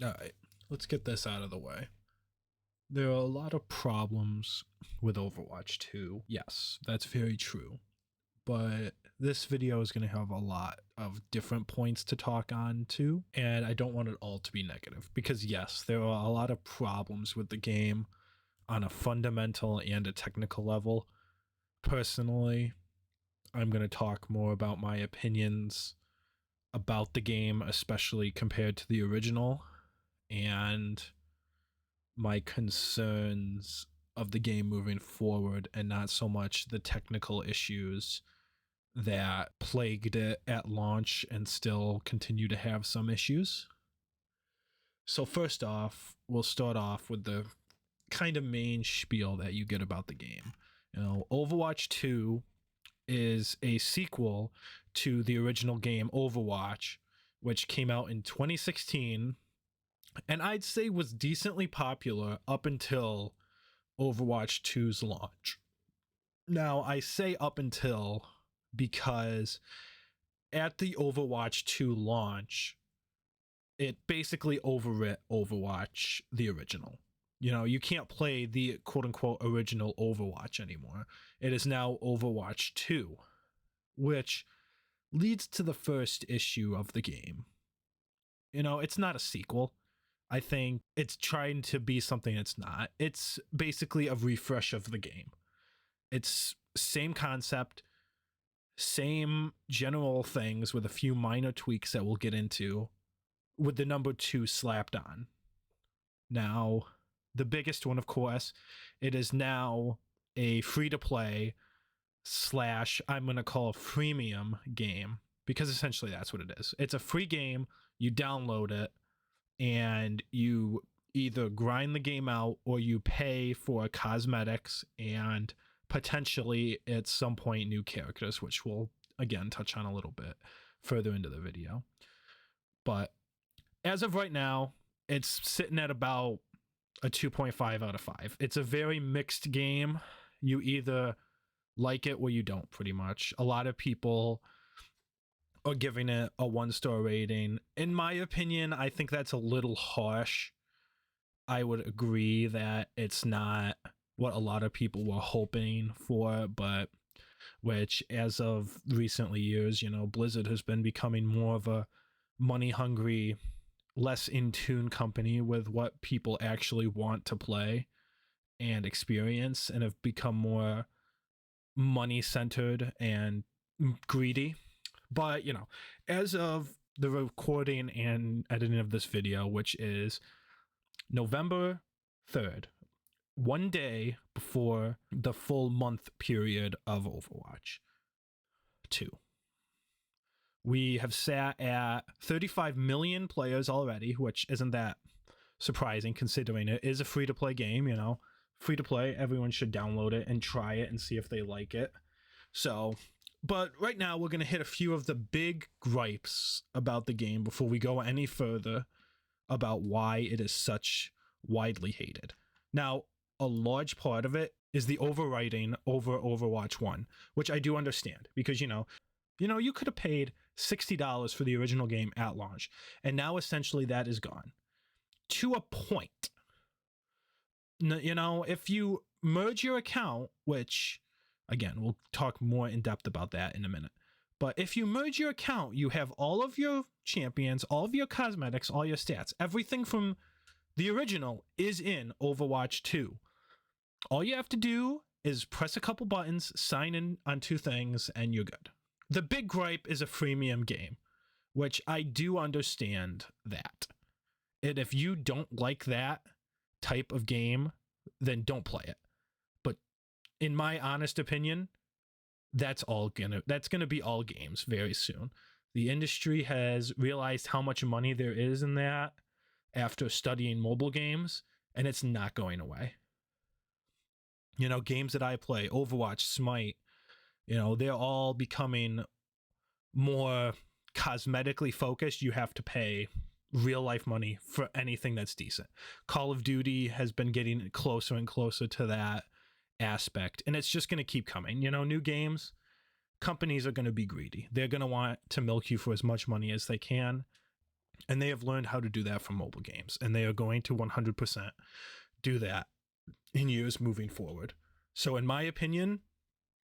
All right, let's get this out of the way. There are a lot of problems with Overwatch 2. Yes, that's very true. But this video is going to have a lot of different points to talk on too, and I don't want it all to be negative because yes, there are a lot of problems with the game on a fundamental and a technical level. Personally, I'm going to talk more about my opinions about the game, especially compared to the original, and my concerns of the game moving forward, and not so much the technical issues that plagued it at launch and still continue to have some issues. So first off, we'll start off with the kind of main spiel that you get about the game. Overwatch 2 is a sequel to the original game Overwatch, which came out in 2016, and I'd say was decently popular up until Overwatch 2's launch. Now, I say up until because at the Overwatch 2 launch, it basically overwrit Overwatch, the original. You can't play the quote-unquote original Overwatch anymore. It is now Overwatch 2, which leads to the first issue of the game. It's not a sequel. I think it's trying to be something it's not. It's basically a refresh of the game. It's same concept, same general things with a few minor tweaks that we'll get into, with the number 2 slapped on. Now, the biggest one, of course, it is now a free-to-play / I'm going to call a freemium game, because essentially that's what it is. It's a free game, you download it, and you either grind the game out or you pay for cosmetics and potentially at some point new characters, which we'll again touch on a little bit further into the video. But as of right now, it's sitting at about a 2.5 out of 5. It's a very mixed game. You either like it or you don't, pretty much. A lot of people are giving it a 1-star rating. In my opinion, I think that's a little harsh. I would agree that it's not what a lot of people were hoping for, but which as of recently years, Blizzard has been becoming more of a money-hungry, less in tune company with what people actually want to play and experience, and have become more money-centered and greedy. But, as of the recording and editing of this video, which is November 3rd, one day before the full month period of Overwatch 2, we have sat at 35 million players already, which isn't that surprising considering it is a free-to-play game. Free-to-play, everyone should download it and try it and see if they like it. So, but right now we're going to hit a few of the big gripes about the game before we go any further about why it is such widely hated. Now, a large part of it is the overwriting over Overwatch 1, which I do understand because, you could have paid $60 for the original game at launch, and now essentially that is gone. To a point. If you merge your account, which, again, we'll talk more in depth about that in a minute, but if you merge your account, you have all of your champions, all of your cosmetics, all your stats, everything from the original is in Overwatch 2. All you have to do is press a couple buttons, sign in on 2 things, and you're good. The big gripe is a freemium game, which I do understand that. And if you don't like that type of game, then don't play it. But in my honest opinion, that's gonna be all games very soon. The industry has realized how much money there is in that after studying mobile games, and it's not going away. Games that I play, Overwatch, Smite, they're all becoming more cosmetically focused. You have to pay real life money for anything that's decent. Call of Duty has been getting closer and closer to that aspect, and it's just going to keep coming. New games, companies are going to be greedy. They're going to want to milk you for as much money as they can. And they have learned how to do that from mobile games, and they are going to 100% do that in years moving forward. So in my opinion,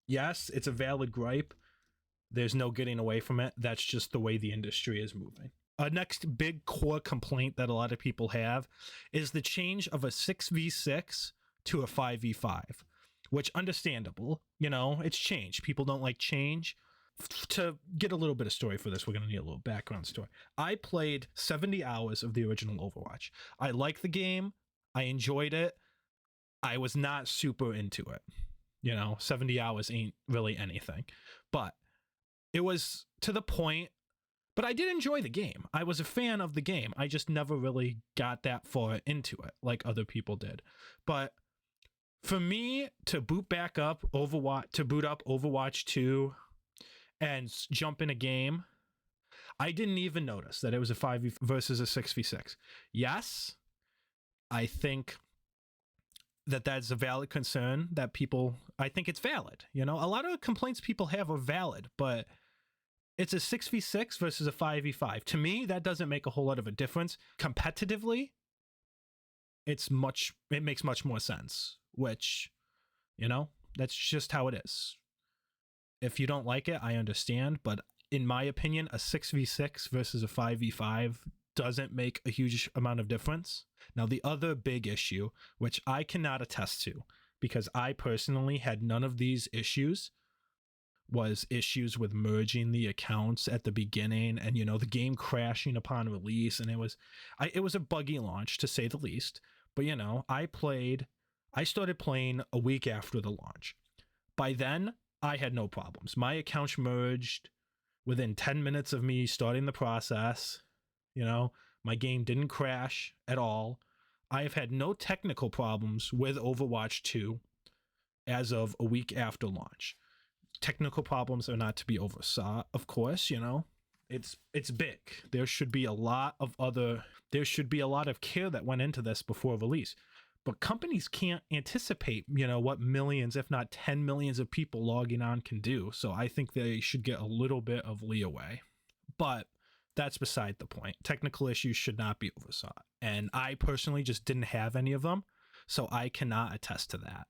yes, it's a valid gripe. There's no getting away from it. That's just the way the industry is moving. A next big core complaint that a lot of people have is the change of a 6v6 to a 5v5, which understandable, it's change. People don't like change. To get a little bit of story for this, we're going to need a little background story. I played 70 hours of the original Overwatch. I liked the game. I enjoyed it. I was not super into it. 70 hours ain't really anything. But it was to the point, but I did enjoy the game. I was a fan of the game. I just never really got that far into it like other people did. But for me to boot up Overwatch 2 and jump in a game, I didn't even notice that it was a 5v versus a 6v6. Yes, I think that that's a valid concern that I think it's valid. A lot of complaints people have are valid, but it's a 6v6 versus a 5v5. To me, that doesn't make a whole lot of a difference. Competitively, it makes much more sense, which, that's just how it is. If you don't like it, I understand, but in my opinion, a 6v6 versus a 5v5 doesn't make a huge amount of difference. Now, the other big issue, which I cannot attest to, because I personally had none of these issues, was issues with merging the accounts at the beginning and, the game crashing upon release. And it was a buggy launch, to say the least. But, I started playing a week after the launch. By then, I had no problems. My accounts merged within 10 minutes of me starting the process. My game didn't crash at all. I have had no technical problems with Overwatch 2 as of a week after launch. Technical problems are not to be oversaw, of course. It's big. There should be a lot of care that went into this before release. But companies can't anticipate, what millions, if not 10 millions of people logging on can do. So I think they should get a little bit of leeway. But that's beside the point. Technical issues should not be oversaw. And I personally just didn't have any of them. So I cannot attest to that.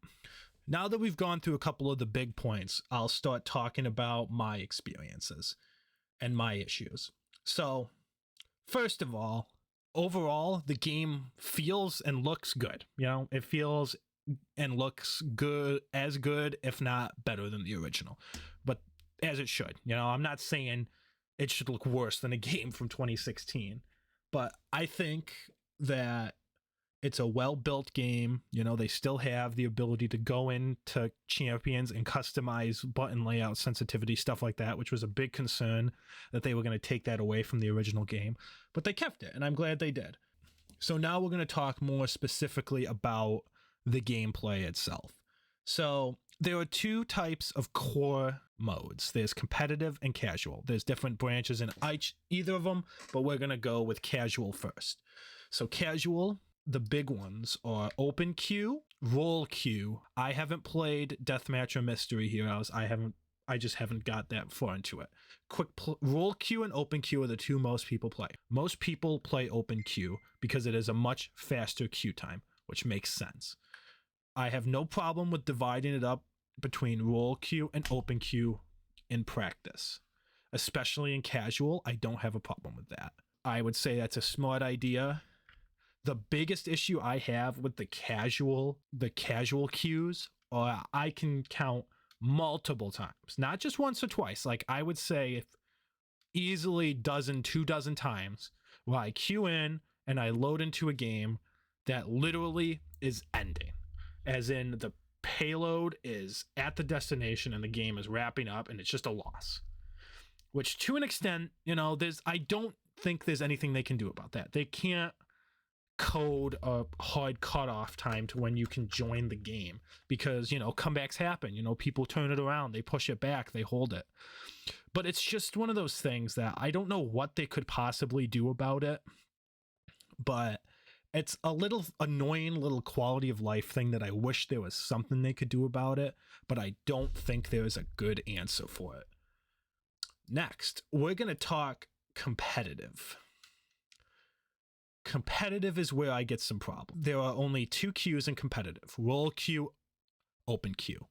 Now that we've gone through a couple of the big points, I'll start talking about my experiences and my issues. So, first of all, overall, the game feels and looks good. It feels and looks good, if not better than the original. But as it should. I'm not saying it should look worse than a game from 2016. But I think that it's a well-built game. They still have the ability to go into champions and customize button layout, sensitivity, stuff like that, which was a big concern that they were going to take that away from the original game. But they kept it, and I'm glad they did. So now we're going to talk more specifically about the gameplay itself. So there are two types of core modes. There's competitive and casual. There's different branches in either of them, but we're going to go with casual first. So casual, the big ones are open queue, role queue. I haven't played Deathmatch or Mystery Heroes. I just haven't got that far into it. Role queue and open queue are the two most people play. Most people play open queue because it is a much faster queue time, which makes sense. I have no problem with dividing it up between role queue and open queue in practice. Especially in casual, I don't have a problem with that. I would say that's a smart idea. The biggest issue I have with the casual queues, I can count multiple times, not just once or twice. Like I would say if easily 2 dozen times where I queue in and I load into a game that literally is ending. As in the payload is at the destination and the game is wrapping up and it's just a loss. Which to an extent, I don't think there's anything they can do about that. They can't code a hard cutoff time to when you can join the game because, comebacks happen. People turn it around, they push it back, they hold it. But it's just one of those things that I don't know what they could possibly do about it. But it's a little annoying little quality of life thing that I wish there was something they could do about it, but I don't think there's a good answer for it. Next, we're going to talk competitive. Competitive is where I get some problem. There are only 2 queues in competitive: role queue, open queue.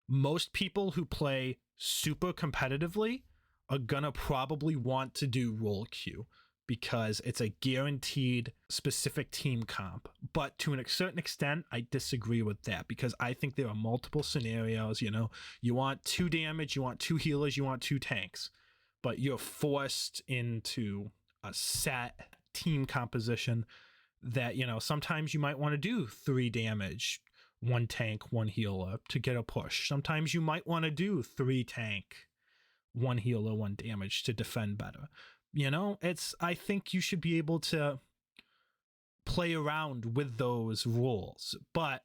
Most people who play super competitively are gonna probably want to do role queue because it's a guaranteed specific team comp. But to a certain extent, I disagree with that because I think there are multiple scenarios. You want 2 damage, you want 2 healers, you want 2 tanks, but you're forced into a set team composition that, sometimes you might want to do 3 damage, 1 tank, 1 healer to get a push. Sometimes you might want to do 3 tank, 1 healer, 1 damage to defend better. I think you should be able to play around with those rules, but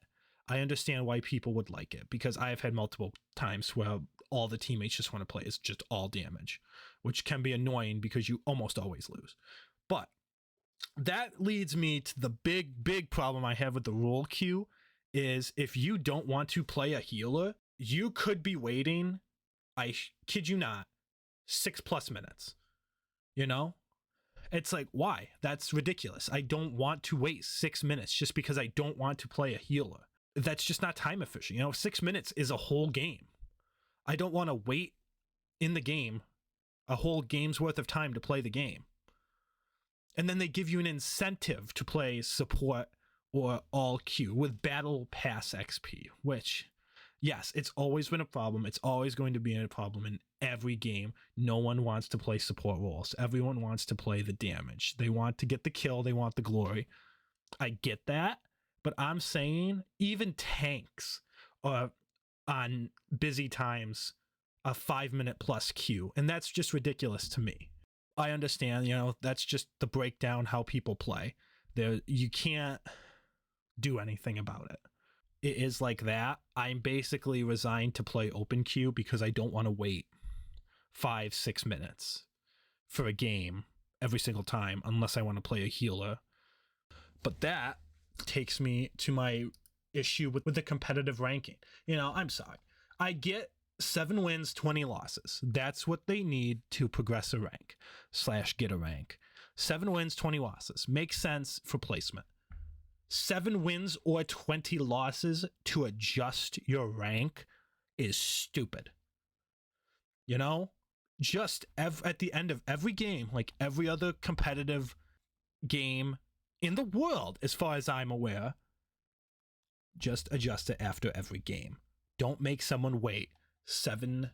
I understand why people would like it because I've had multiple times where all the teammates just want to play is just all damage, which can be annoying because you almost always lose. But that leads me to the big problem I have with the role queue is if you don't want to play a healer, you could be waiting, I kid you not, 6+ minutes. It's like, why? That's ridiculous. I don't want to wait 6 minutes just because I don't want to play a healer. That's just not time efficient. 6 minutes is a whole game. I don't want to wait in the game a whole game's worth of time to play the game. And then they give you an incentive to play support or all queue with battle pass XP, which, yes, it's always been a problem. It's always going to be a problem in every game. No one wants to play support roles. Everyone wants to play the damage. They want to get the kill. They want the glory. I get that. But I'm saying even tanks are on busy times a 5-minute plus queue. And that's just ridiculous to me. I understand, that's just the breakdown how people play. You can't do anything about it. It is like that. I'm basically resigned to play open queue because I don't want to wait 5-6 minutes for a game every single time unless I want to play a healer. But that takes me to my issue with the competitive ranking. I'm sorry. I get 7 wins, 20 losses. That's what they need to progress a rank / get a rank. 7 wins, 20 losses. Makes sense for placement. 7 wins or 20 losses to adjust your rank is stupid. Just at the end of every game, like every other competitive game in the world, as far as I'm aware, just adjust it after every game. Don't make someone wait 7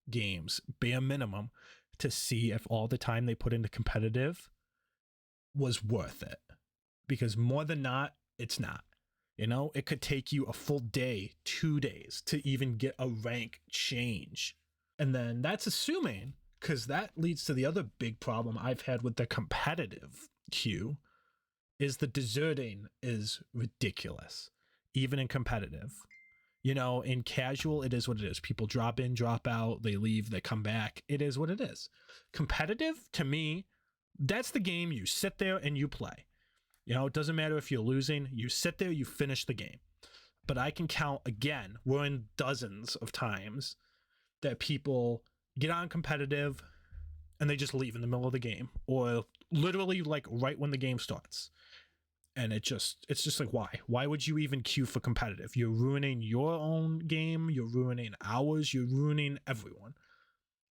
games, bare minimum, to see if all the time they put into competitive was worth it. Because more than not, it's not. It could take you a full day, 2 days to even get a rank change. And then that's assuming, because that leads to the other big problem I've had with the competitive queue, is the deserting is ridiculous, even in competitive. In casual, it is what it is. People drop in, drop out, they leave, they come back. It is what it is. Competitive, to me, that's the game you sit there and you play. It doesn't matter if you're losing. You sit there, you finish the game. But I can count, again, we're in dozens of times that people get on competitive and they just leave in the middle of the game, or literally like right when the game starts. And it's just like, why would you even queue for competitive? You're ruining your own game, you're ruining ours, you're ruining everyone.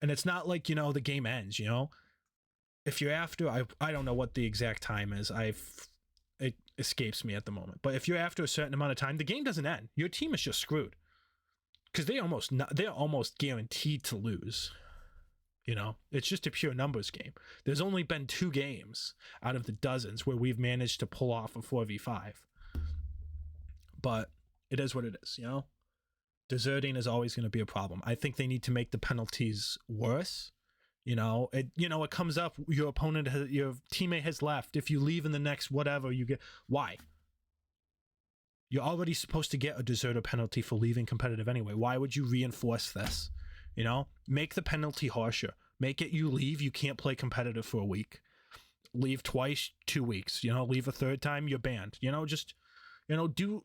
And it's not like, the game ends. If you're after, I don't know what the exact time is, it escapes me at the moment, but if you're after a certain amount of time, the game doesn't end. Your team is just screwed because they're almost guaranteed to lose. It's just a pure numbers game. There's only been 2 games out of the dozens where we've managed to pull off a 4v5. But it is what it is, Deserting is always going to be a problem. I think they need to make the penalties worse. It comes up, your teammate has left. If you leave in the next whatever, you get, why? You're already supposed to get a deserter penalty for leaving competitive anyway. Why would you reinforce this? Make the penalty harsher. Make it you leave, you can't play competitive for a week. Leave twice, 2 weeks. Leave a third time, you're banned.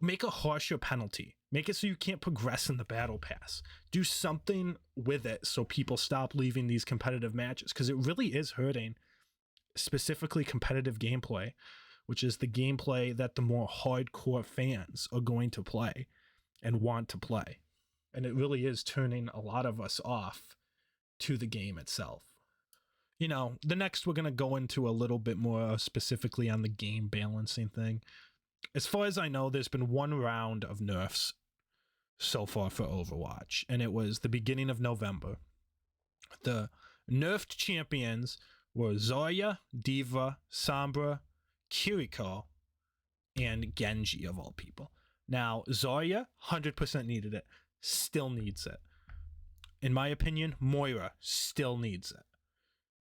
Make a harsher penalty. Make it so you can't progress in the battle pass. Do something with it so people stop leaving these competitive matches, because it really is hurting specifically competitive gameplay which is the gameplay that the more hardcore fans are going to play and want to play. And it really is turning a lot of us off to the game itself. You know, the next we're going to go into a little bit more specifically on the game balancing thing. As far as I know, there's been one round of nerfs so far for Overwatch, and it was the beginning of November. The nerfed champions were Zarya, D.Va, Sombra, Kiriko, and Genji, of all people. Now, Zarya 100% needed it, still needs it. In my opinion, Moira still needs it.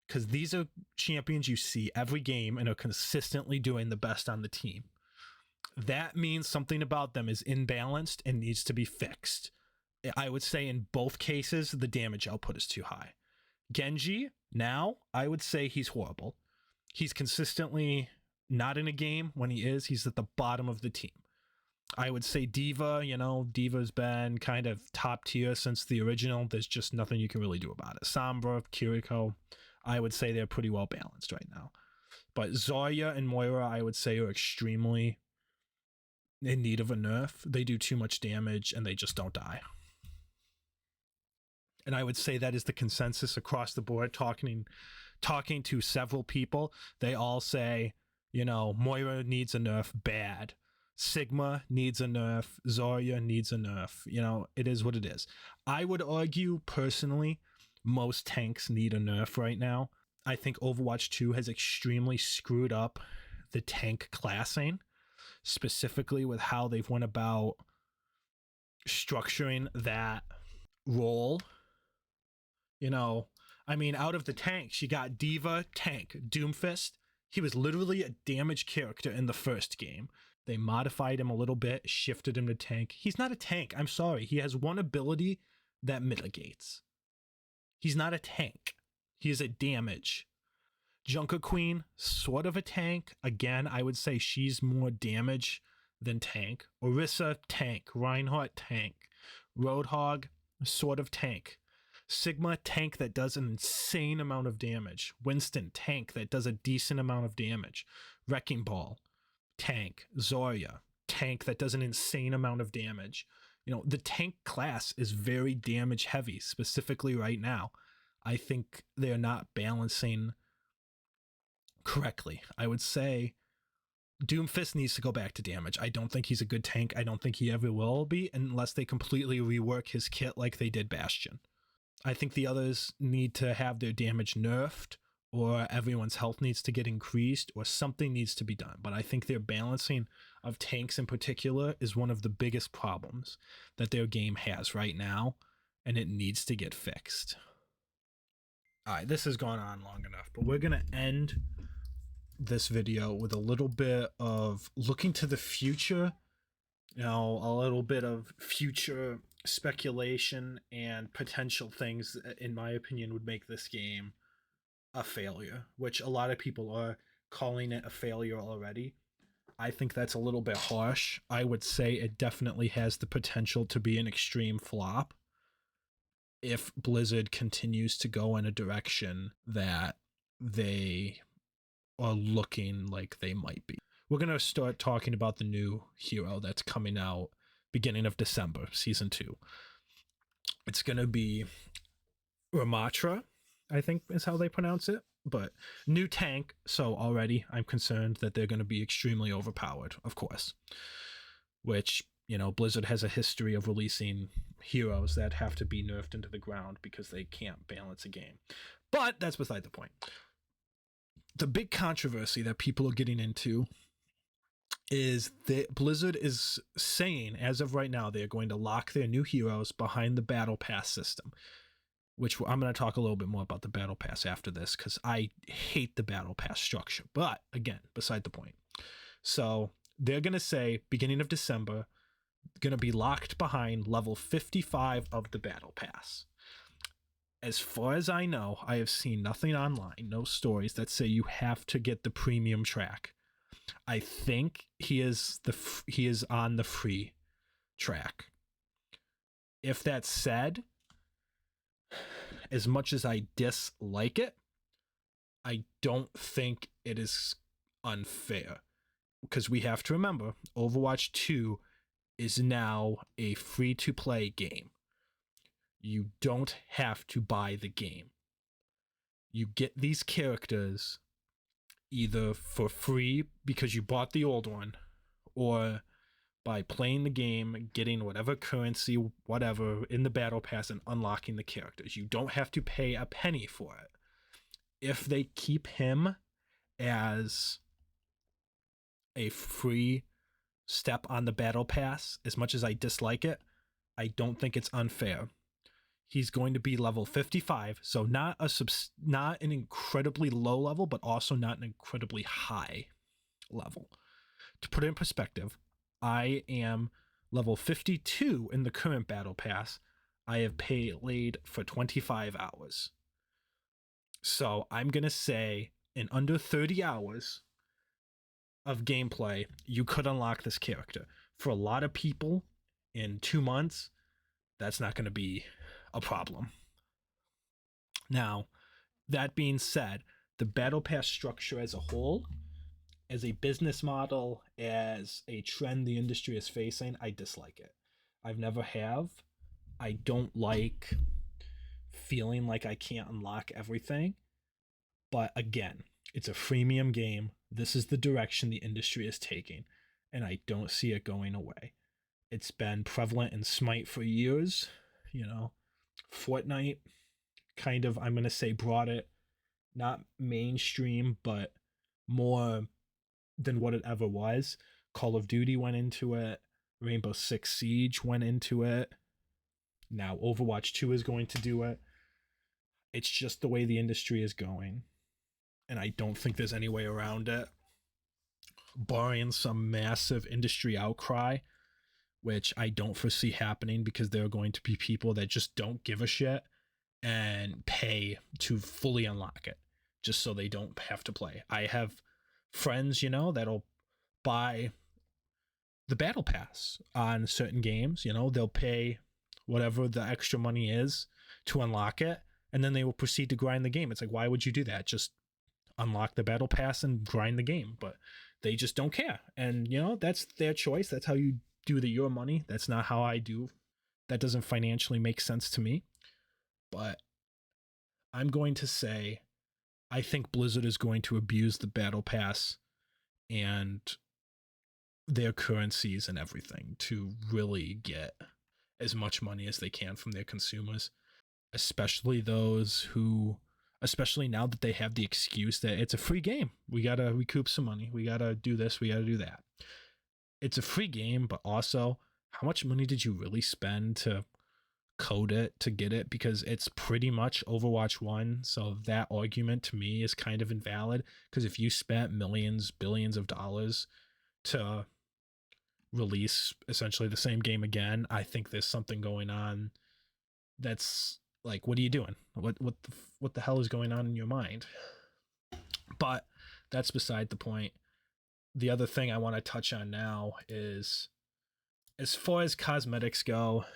Because these are champions you see every game and are consistently doing the best on the team. That means something about them is imbalanced and needs to be fixed. I would say in both cases, the damage output is too high. Genji, now, I would say he's horrible. He's consistently not in a game. When he is, he's at the bottom of the team. I would say D.Va, you know, D.Va's been kind of top tier since the original. There's just nothing you can really do about it. Sombra, Kiriko, I would say they're pretty well balanced right now. But Zarya and Moira, I would say, are extremely in need of a nerf. They do too much damage and they just don't die. And I would say that is the consensus across the board. Talking to several people, they all say, you know, Moira needs a nerf bad. Sigma needs a nerf. Zarya needs a nerf. You know, it is what it is. I would argue personally, most tanks need a nerf right now. I think Overwatch 2 has extremely screwed up the tank classing, specifically with how they've went about structuring that role. You know, I mean, out of the tanks, you got D.Va, tank. Doomfist, he was literally a damage character in the first game. They modified him a little bit, shifted him to tank. He's not a tank. I'm sorry. He has one ability that mitigates. He's not a tank. He is a damage. Junker Queen, sort of a tank. Again, I would say she's more damage than tank. Orisa, tank. Reinhardt, tank. Roadhog, sort of tank. Sigma, tank that does an insane amount of damage. Winston, tank that does a decent amount of damage. Wrecking Ball, tank. Zarya, tank that does an insane amount of damage. You know, the tank class is very damage heavy, specifically right now. I think they're not balancing correctly. I would say Doomfist needs to go back to damage. I don't think he's a good tank. I don't think he ever will be unless they completely rework his kit like they did Bastion. I think the others need to have their damage nerfed, or everyone's health needs to get increased, or something needs to be done. But I think their balancing of tanks in particular is one of the biggest problems that their game has right now, and it needs to get fixed. All right, this has gone on long enough, but we're going to end this video with a little bit of looking to the future, you know, a little bit of future speculation and potential things that, in my opinion, would make this game a failure, which a lot of people are calling it a failure already. I think that's a little bit harsh. I would say it definitely has the potential to be an extreme flop if Blizzard continues to go in a direction that they are looking like they might be. We're going to start talking about the new hero that's coming out beginning of December, Season 2. It's going to be Ramatra, I think is how they pronounce it, but new tank. So already I'm concerned that they're going to be extremely overpowered, of course, which, you know, Blizzard has a history of releasing heroes that have to be nerfed into the ground because they can't balance a game. But that's beside the point. The big controversy that people are getting into is that Blizzard is saying, as of right now, they're going to lock their new heroes behind the Battle Pass system, which I'm going to talk a little bit more about the Battle Pass after this because I hate the Battle Pass structure. But again, beside the point. So they're going to say, beginning of December, going to be locked behind level 55 of the Battle Pass. As far as I know, I have seen nothing online, no stories that say you have to get the premium track. I think he is on the free track. If that's said, as much as I dislike it, I don't think it is unfair. because we have to remember Overwatch 2 is now a free-to-play game. You don't have to buy the game. You get these characters either for free because you bought the old one, or by playing the game, getting whatever currency, whatever, in the battle pass and unlocking the characters. You don't have to pay a penny for it. If they keep him as a free step on the battle pass, as much as I dislike it, I don't think it's unfair. He's going to be level 55, so not an incredibly low level, but also not an incredibly high level. To put it in perspective, I am level 52 in the current battle pass. I have played for 25 hours. So I'm going to say in under 30 hours of gameplay, you could unlock this character. For a lot of people, in 2 months, that's not going to be a problem. Now, that being said, the battle pass structure as a whole, as a business model, as a trend the industry is facing, I dislike it. I've never have. I don't like feeling like I can't unlock everything. But again, it's a freemium game. This is the direction the industry is taking, and I don't see it going away. It's been prevalent in Smite for years. Fortnite kind of, I'm going to say, brought it not mainstream, but more than what it ever was. Call of Duty went into it. Rainbow Six Siege went into it. Now Overwatch 2 is going to do it. It's just the way the industry is going, and I don't think there's any way around it, barring some massive industry outcry, which I don't foresee happening, because there are going to be people that just don't give a shit and pay to fully unlock it just so they don't have to play. I have friends, that'll buy the battle pass on certain games. They'll pay whatever the extra money is to unlock it, and then they will proceed to grind the game. It's like, why would you do that? Just unlock the battle pass and grind the game. But they just don't care, and that's their choice. That's how you do your money. That's not how I do. That doesn't financially make sense to me. But I'm going to say I think Blizzard is going to abuse the battle pass and their currencies and everything to really get as much money as they can from their consumers, especially now that they have the excuse that it's a free game. We got to recoup some money. We got to do this. We got to do that. It's a free game, but also, how much money did you really spend to code it, to get it? Because it's pretty much Overwatch 1. So that argument to me is kind of invalid, because if you spent millions, billions of dollars to release essentially the same game again, I think there's something going on that's like, what are you doing? What the hell is going on in your mind? But that's beside the point. The other thing I want to touch on now is, as far as cosmetics go,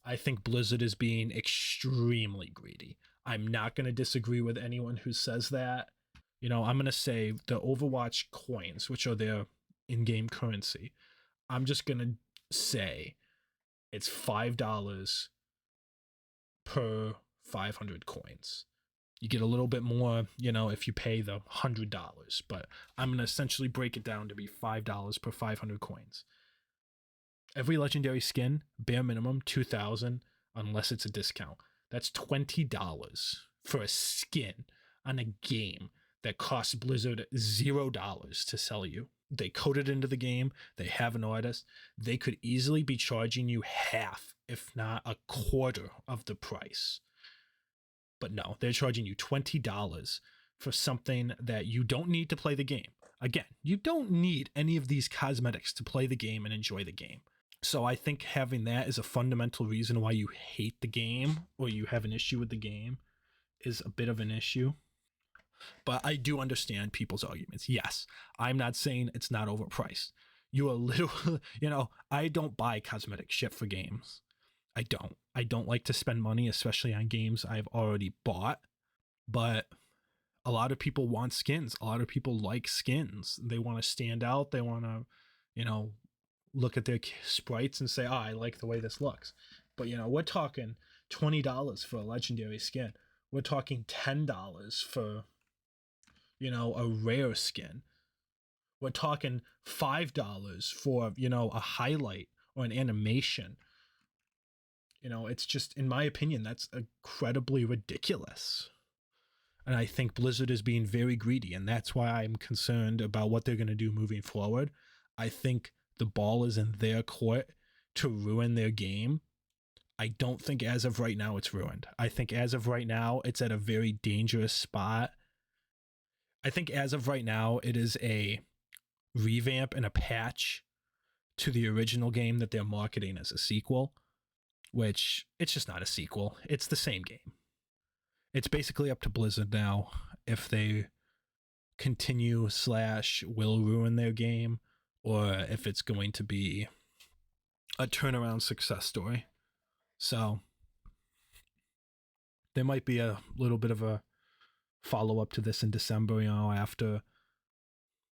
I think Blizzard is being extremely greedy. I'm not going to disagree with anyone who says that. I'm going to say the Overwatch coins, which are their in-game currency, I'm just going to say it's $5 per 500 coins. You get a little bit more, if you pay the $100, but I'm going to essentially break it down to be $5 per 500 coins. Every legendary skin, bare minimum, 2,000, unless it's a discount. That's $20 for a skin on a game that costs Blizzard $0 to sell you. They code it into the game. They have an artist. They could easily be charging you half, if not a quarter of the price. But no, they're charging you $20 for something that you don't need to play the game. Again, you don't need any of these cosmetics to play the game and enjoy the game. So I think having that is a fundamental reason why you hate the game, or you have an issue with the game, is a bit of an issue. But I do understand people's arguments. Yes, I'm not saying it's not overpriced. You are literally, I don't buy cosmetic shit for games. I don't. I don't like to spend money, especially on games I've already bought. But A lot of people want skins. A lot of people like skins. They want to stand out. They want to, you know, look at their sprites and say, oh, I like the way this looks. But, you know, we're talking $20 for a legendary skin. We're talking $10 for, you know, a rare skin. We're talking $5 for, you know, a highlight or an animation. You know, it's just, in my opinion, that's incredibly ridiculous. And I think Blizzard is being very greedy, and that's why I'm concerned about what they're going to do moving forward. I think the ball is in their court to ruin their game. I don't think as of right now it's ruined. I think as of right now it's at a very dangerous spot. I think as of right now it is a revamp and a patch to the original game that they're marketing as a sequel, which it's just not a sequel. It's the same game. It's basically up to Blizzard now if they continue / will ruin their game, or if it's going to be a turnaround success story. So there might be a little bit of a follow up to this in December, you know, after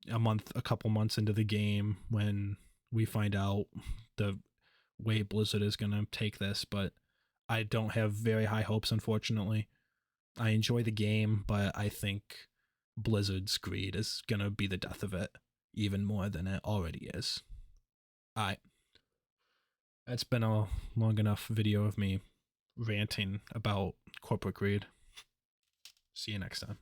a couple months into the game, when we find out the way Blizzard is going to take this. But I don't have very high hopes, unfortunately. I enjoy the game, but I think Blizzard's greed is going to be the death of it, even more than it already is. All right. That's been a long enough video of me ranting about corporate greed. See you next time.